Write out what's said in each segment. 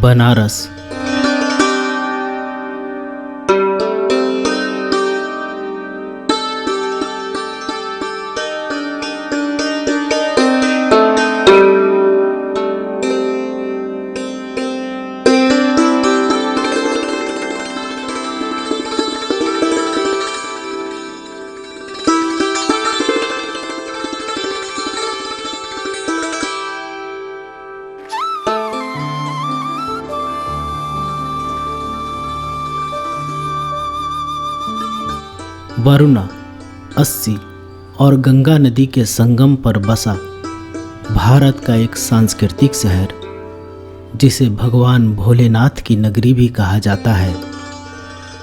बनारस। वरुणा, अस्सी और गंगा नदी के संगम पर बसा भारत का एक सांस्कृतिक शहर, जिसे भगवान भोलेनाथ की नगरी भी कहा जाता है,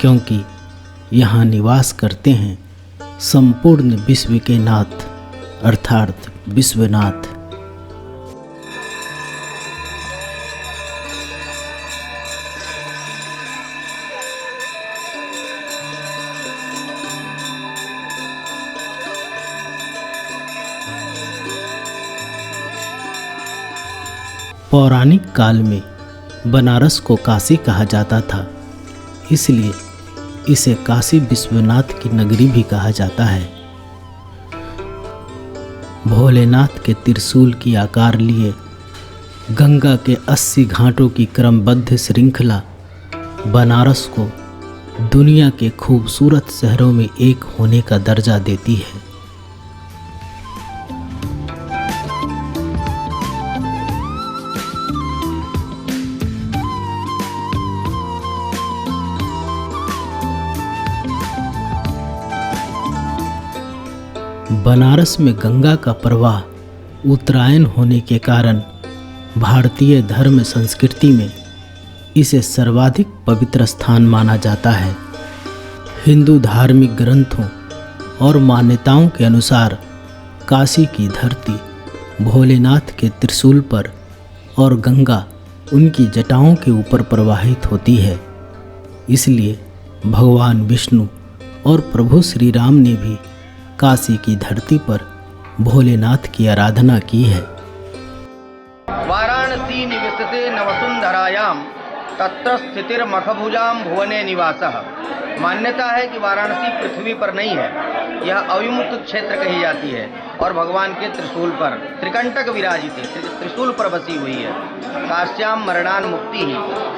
क्योंकि यहाँ निवास करते हैं संपूर्ण विश्व के नाथ अर्थात विश्वनाथ। पौराणिक काल में बनारस को काशी कहा जाता था, इसलिए इसे काशी विश्वनाथ की नगरी भी कहा जाता है। भोलेनाथ के त्रिशूल की आकार लिए गंगा के 80 घाटों की क्रमबद्ध श्रृंखला बनारस को दुनिया के खूबसूरत शहरों में एक होने का दर्जा देती है। बनारस में गंगा का प्रवाह उत्तरायण होने के कारण भारतीय धर्म संस्कृति में इसे सर्वाधिक पवित्र स्थान माना जाता है। हिंदू धार्मिक ग्रंथों और मान्यताओं के अनुसार काशी की धरती भोलेनाथ के त्रिशूल पर और गंगा उनकी जटाओं के ऊपर प्रवाहित होती है। इसलिए भगवान विष्णु और प्रभु श्री राम ने भी काशी की धरती पर भोलेनाथ की आराधना की है। वाराणसी निवसते नवसुंधरायाम तत्र स्थितिर्मखभुजां भुवने निवासः। मान्यता है कि वाराणसी पृथ्वी पर नहीं है, यह अविमुक्त क्षेत्र कही जाती है और भगवान के त्रिशूल पर त्रिकंटक विराजित है, त्रिशूल पर बसी हुई है। काश्याम मरणान मुक्ति ही,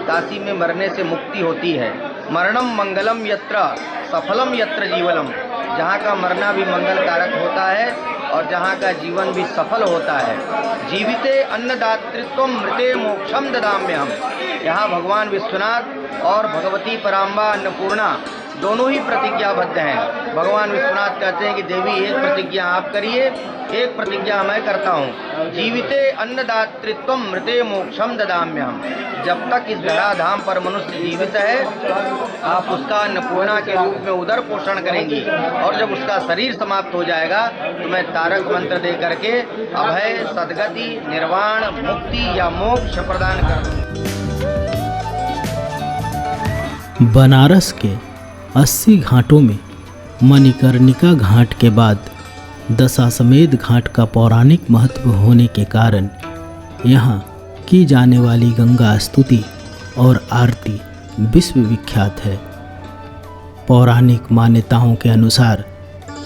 काशी में मरने से मुक्ति होती है। मरणम मंगलम यत्र सफलम यत्र जीवनम, जहाँ का मरना भी मंगल कारक होता है और जहाँ का जीवन भी सफल होता है। जीविते अन्नदातृत्व मृते मोक्षम ददाम्यहम, यहाँ भगवान विश्वनाथ और भगवती पराम्बा अन्नपूर्णा दोनों ही प्रतिज्ञाबद्ध हैं। भगवान विश्वनाथ कहते हैं कि देवी एक प्रतिज्ञा आप करिए, एक प्रतिज्ञा मैं करता हूँ। जीविते अन्नदातृत्व मृते मोक्षम ददाम्यहम, जब तक इस धराधाम पर मनुष्य जीवित है आप उसका अन्नपूर्णा के रूप में उदर पोषण करेंगी, और जब उसका शरीर समाप्त हो जाएगा तो मैं तारक मंत्र दे करके अभय, सद्गति, निर्वाण, मुक्ति या मोक्ष प्रदान करूँ। बनारस के 80 घाटों में मणिकर्णिका घाट के बाद दशाश्वमेध घाट का पौराणिक महत्व होने के कारण यहाँ की जाने वाली गंगा स्तुति और आरती विश्व विख्यात है। पौराणिक मान्यताओं के अनुसार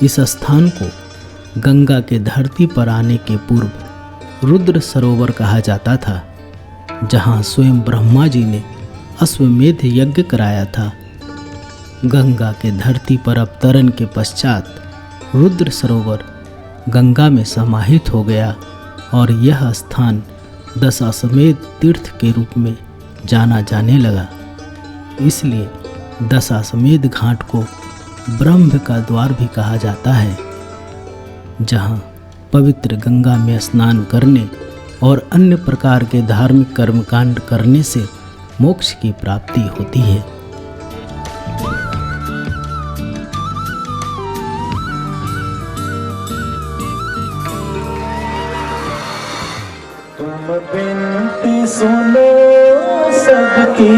इस स्थान को गंगा के धरती पर आने के पूर्व रुद्र सरोवर कहा जाता था, जहाँ स्वयं ब्रह्मा जी ने अश्वमेध यज्ञ कराया था। गंगा के धरती पर अवतरण के पश्चात रुद्र सरोवर गंगा में समाहित हो गया और यह स्थान दशाश्वमेध तीर्थ के रूप में जाना जाने लगा। इसलिए दशाश्वमेध घाट को ब्रह्म का द्वार भी कहा जाता है, जहाँ पवित्र गंगा में स्नान करने और अन्य प्रकार के धार्मिक कर्मकांड करने से मोक्ष की प्राप्ति होती है। तुम बिनती सुनो सबकी,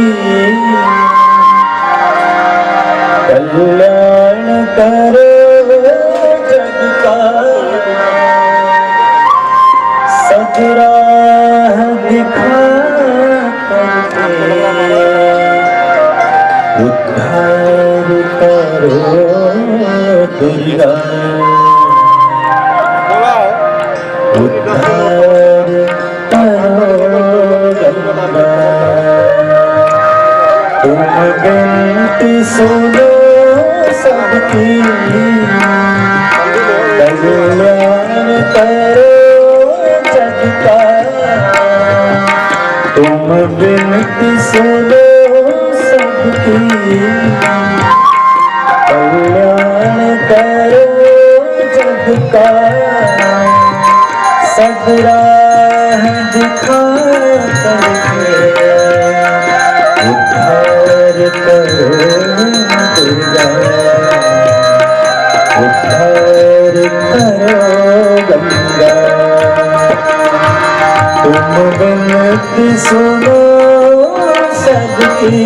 कल्याण करो जग का, सद राह दिखा करके करो दुर्गा, उद्धार करो गंगा। तुम विनती सुनो सबकी, कल्याण करो जग का। तुम विनती सुनो सबकी, कल्याण करो जग का। सब राह दिखा करके उद्धार करो दुर्गा, उद्धार करो गंगा। तुम विनती सुनो सबकी,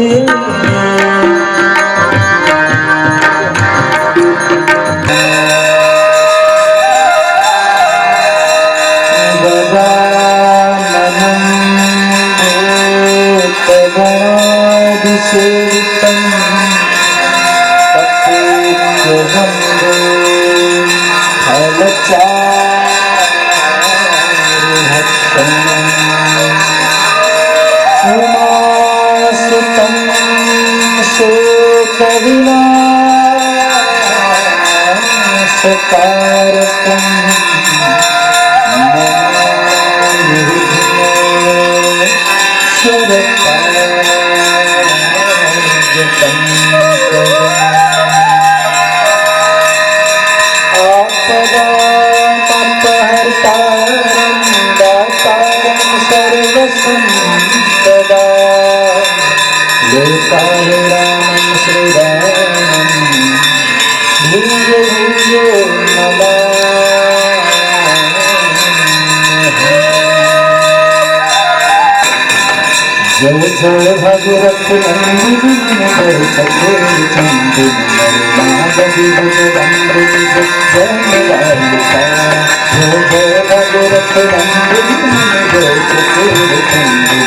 जय जय भगवत नंदिनी जय सखेर चंदिनी नागदी भगवंदिनी जय जय भगवत नंदिनी जय सखेर चंदिनी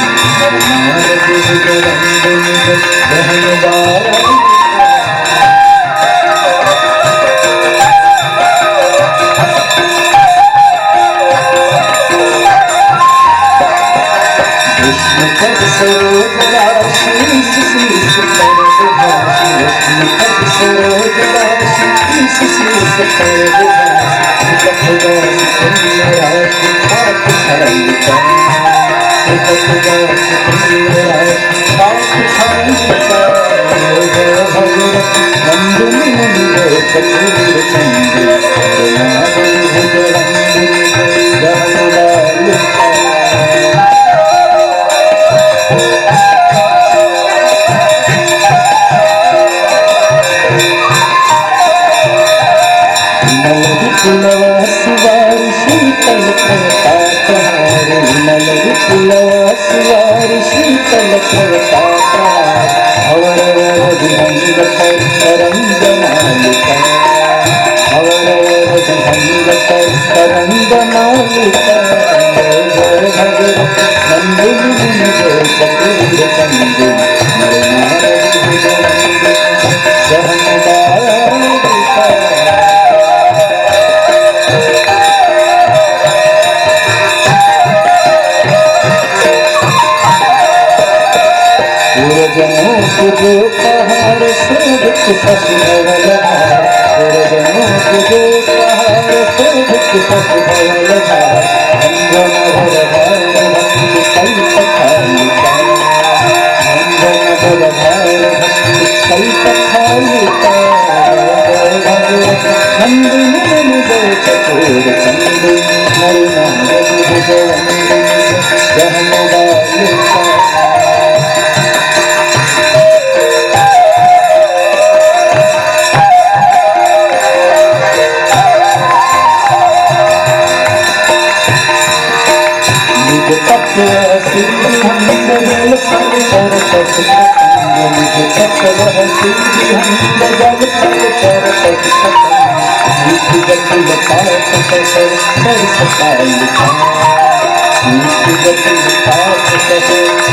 नागदी भगवंदिनी जय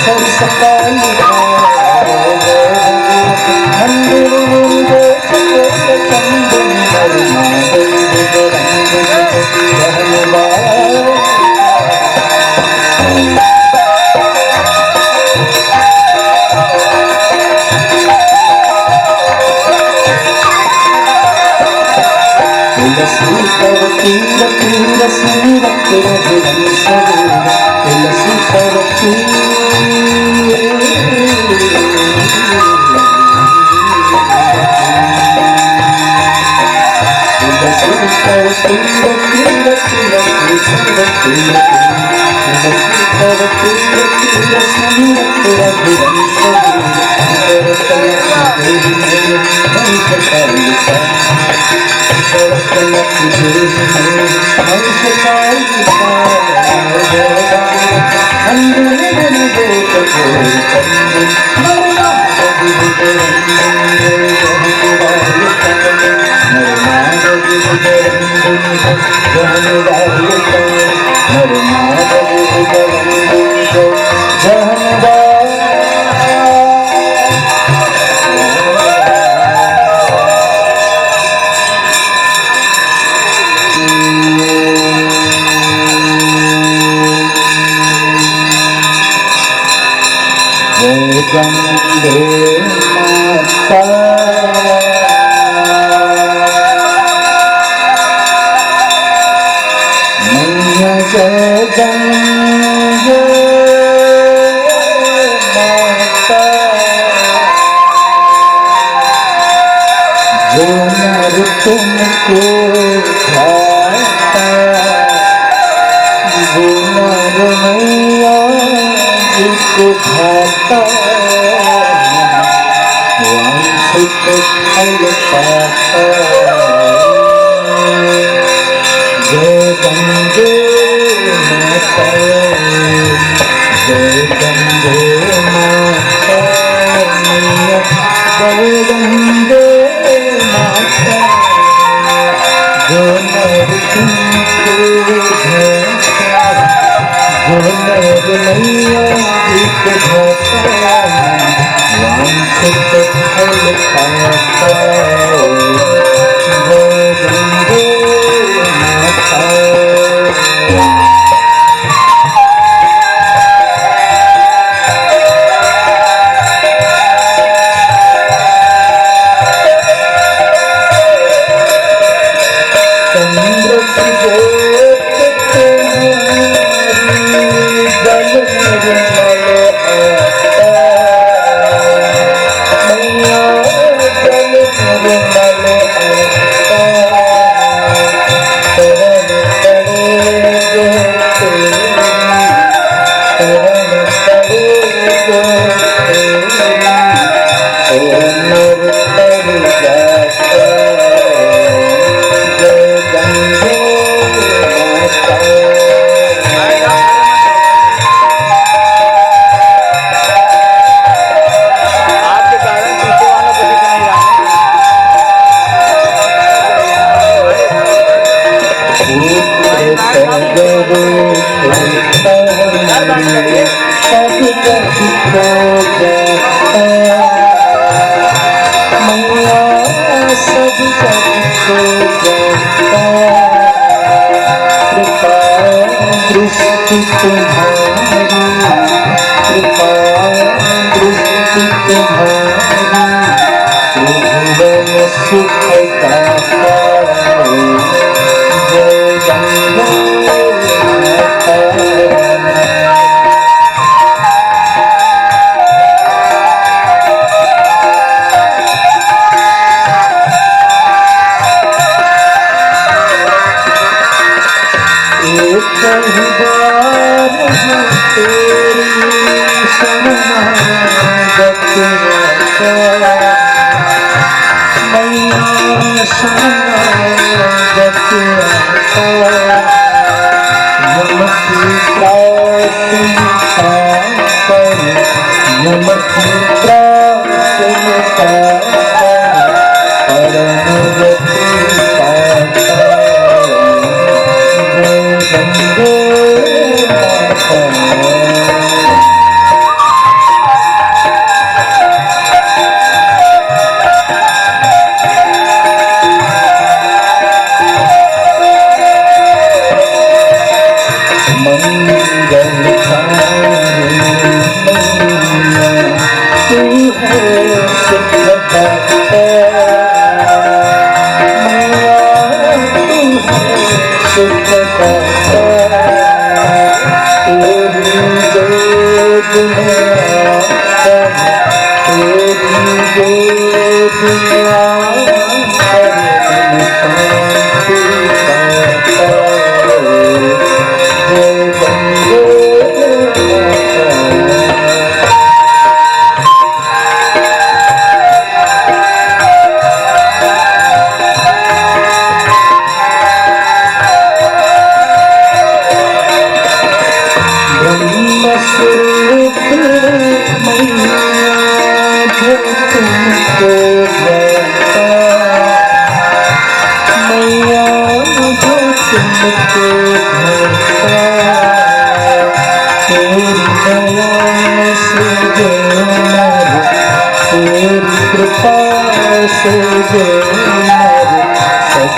सर सकाल मंदिर मुंदे चकोर चंदन नरमादल तुलसी कर तीर तीर सूरत रघुवंश तुलसी कर गंगे माता मैया जय गंगे माता जो नर तुमको भाता वो नर मैया जिसको भाता वांछित फल पाता जय गंगे माता जय गंगे माता मैया जय गंगे माता जो नर तुमको भाता जो नर मैया जिसको भाता वांछित फल पाता जय गंगे माता चंद्र की ज्योत तुम्हारी जल निर्मल आता मैया जल निर्मल आता शरण करे जो तेरी शरण करे जो तेरी नर तर जाता जय गंगे माता आपके कारण पीछे वालों को दिख नहीं रहा सब जग को मैया सब जग को कृपा दृष्टि तुम्हारी कृपा दृष्टि तुम्हारी त्रिभुवन सुख दाता जय गंगे माता एक ही बार तेरी शरणागत आता मैया शरणागत आता यम की प्रार्थना कर यम की प्रार्थना कर परम गति पाता गंगे माता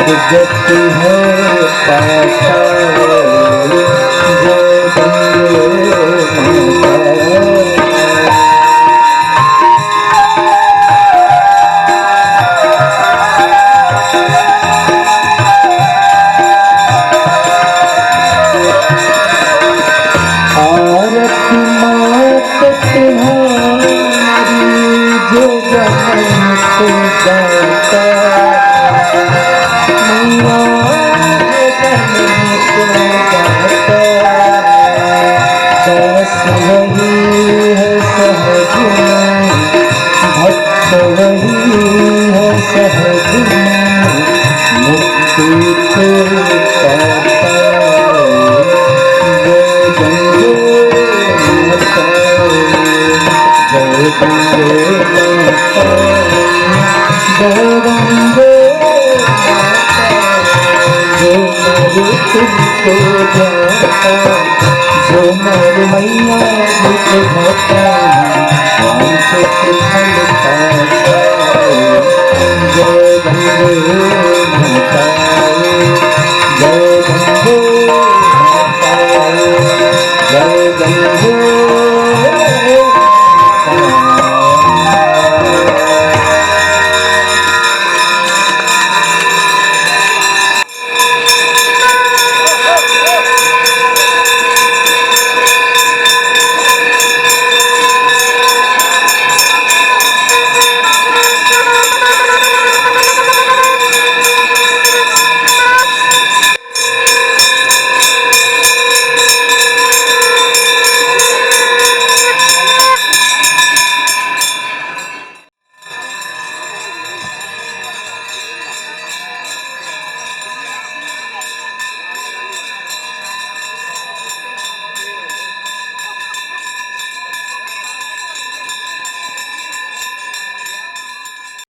गति है पाताल जय गंगे माता। आरती मात तुम्हारी जो जन्म को गाता मैया जो जन्म को गाता दास वही है सहज में भक्त वही है सहज में मुक्ति को पाता जय गंगे माता जय गंगे माता जय गंगे माता जो नर तुमको जाता जो नर मैया मुझको जाता हमसे फल पाता जय गंगे